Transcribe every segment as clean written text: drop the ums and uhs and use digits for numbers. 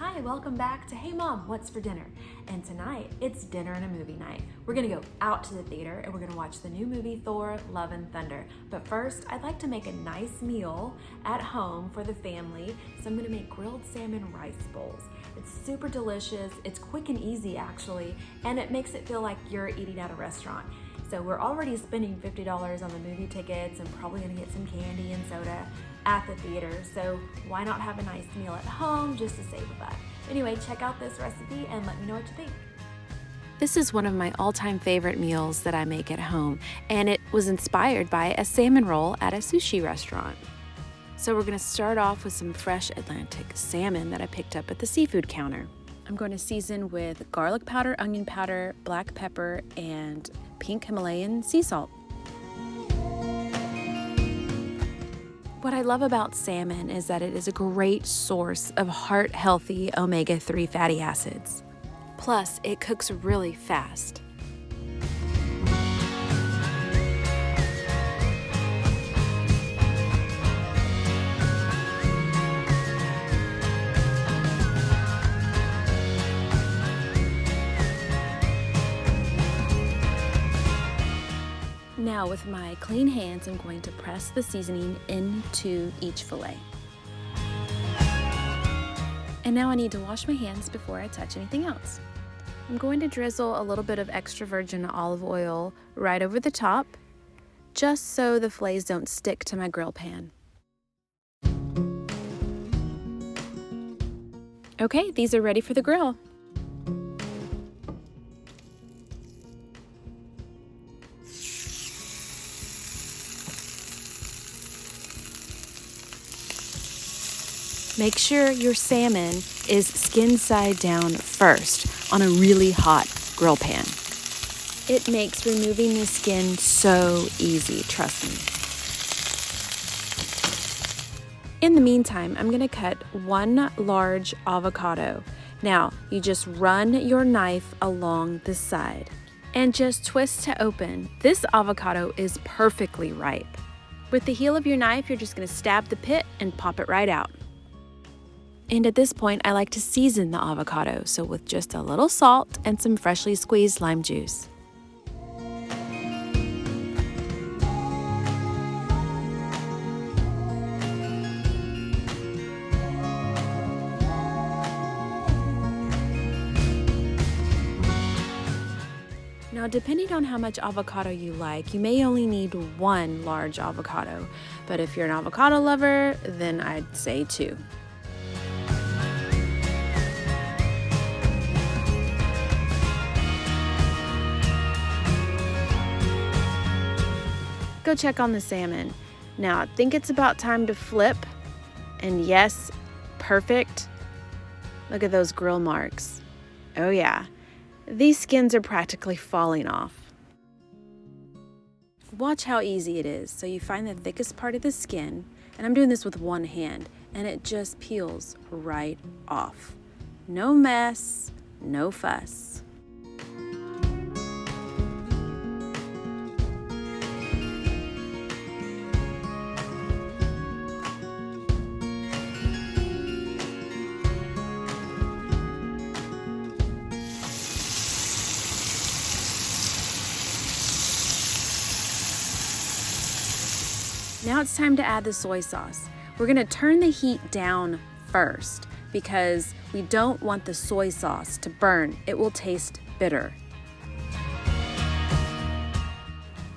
Hi, welcome back to Hey Mom, What's for Dinner? And tonight, it's dinner and a movie night. We're gonna go out to the theater and we're gonna watch the new movie Thor, Love and Thunder. But first, I'd like to make a nice meal at home for the family. So I'm gonna make grilled salmon rice bowls. It's super delicious, it's quick and easy actually, and it makes it feel like you're eating at a restaurant. So we're already spending $50 on the movie tickets and probably gonna get some candy and soda at the theater. So why not have a nice meal at home just to save a buck? Anyway, check out this recipe and let me know what you think. This is one of my all-time favorite meals that I make at home, and it was inspired by a salmon roll at a sushi restaurant. So we're gonna start off with some fresh Atlantic salmon that I picked up at the seafood counter. I'm going to season with garlic powder, onion powder, black pepper, and pink Himalayan sea salt. What I love about salmon is that it is a great source of heart-healthy omega-3 fatty acids. Plus, it cooks really fast. Now with my clean hands, I'm going to press the seasoning into each fillet. And now I need to wash my hands before I touch anything else. I'm going to drizzle a little bit of extra virgin olive oil right over the top, just so the fillets don't stick to my grill pan. Okay, these are ready for the grill. Make sure your salmon is skin side down first on a really hot grill pan. It makes removing the skin so easy, trust me. In the meantime, I'm gonna cut one large avocado. Now, you just run your knife along the side and just twist to open. This avocado is perfectly ripe. With the heel of your knife, you're just gonna stab the pit and pop it right out. And at this point, I like to season the avocado, so with just a little salt and some freshly squeezed lime juice. Now, depending on how much avocado you like, you may only need one large avocado, but if you're an avocado lover, then I'd say two. Go check on the salmon. Now, I think it's about time to flip. And yes, perfect. Look at those grill marks. Oh yeah, these skins are practically falling off. Watch how easy it is. So you find the thickest part of the skin, and I'm doing this with one hand, and it just peels right off. No mess, no fuss. Now it's time to add the soy sauce. We're gonna turn the heat down first because we don't want the soy sauce to burn. It will taste bitter.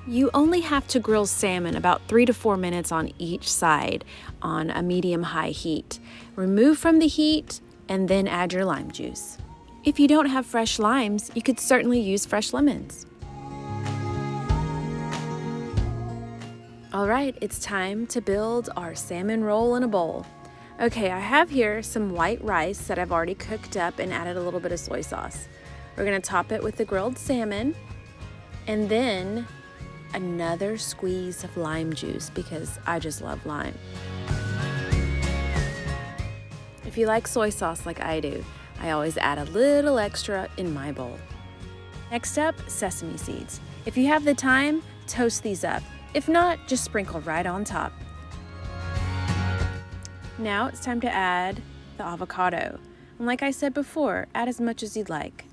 You only have to grill salmon about 3 to 4 minutes on each side on a medium-high heat. Remove from the heat and then add your lime juice. If you don't have fresh limes, you could certainly use fresh lemons. All right, it's time to build our salmon roll in a bowl. Okay, I have here some white rice that I've already cooked up and added a little bit of soy sauce. We're gonna top it with the grilled salmon and then another squeeze of lime juice because I just love lime. If you like soy sauce like I do, I always add a little extra in my bowl. Next up, sesame seeds. If you have the time, toast these up. If not, just sprinkle right on top. Now it's time to add the avocado. And like I said before, add as much as you'd like.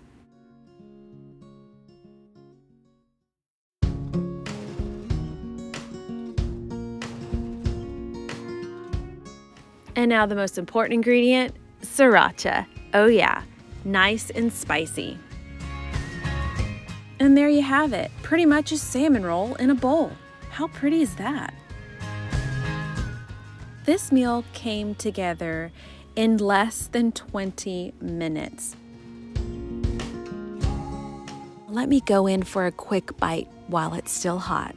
And now the most important ingredient, Sriracha. Oh yeah, nice and spicy. And there you have it, pretty much a salmon roll in a bowl. How pretty is that? This meal came together in less than 20 minutes. Let me go in for a quick bite while it's still hot.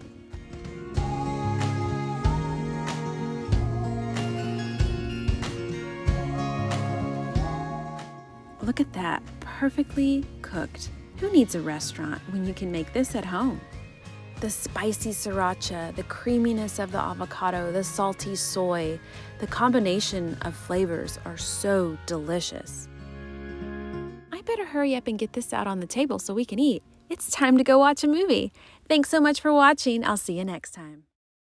Look at that, perfectly cooked. Who needs a restaurant when you can make this at home? The spicy sriracha, the creaminess of the avocado, the salty soy, the combination of flavors are so delicious. I better hurry up and get this out on the table so we can eat. It's time to go watch a movie. Thanks so much for watching. I'll see you next time.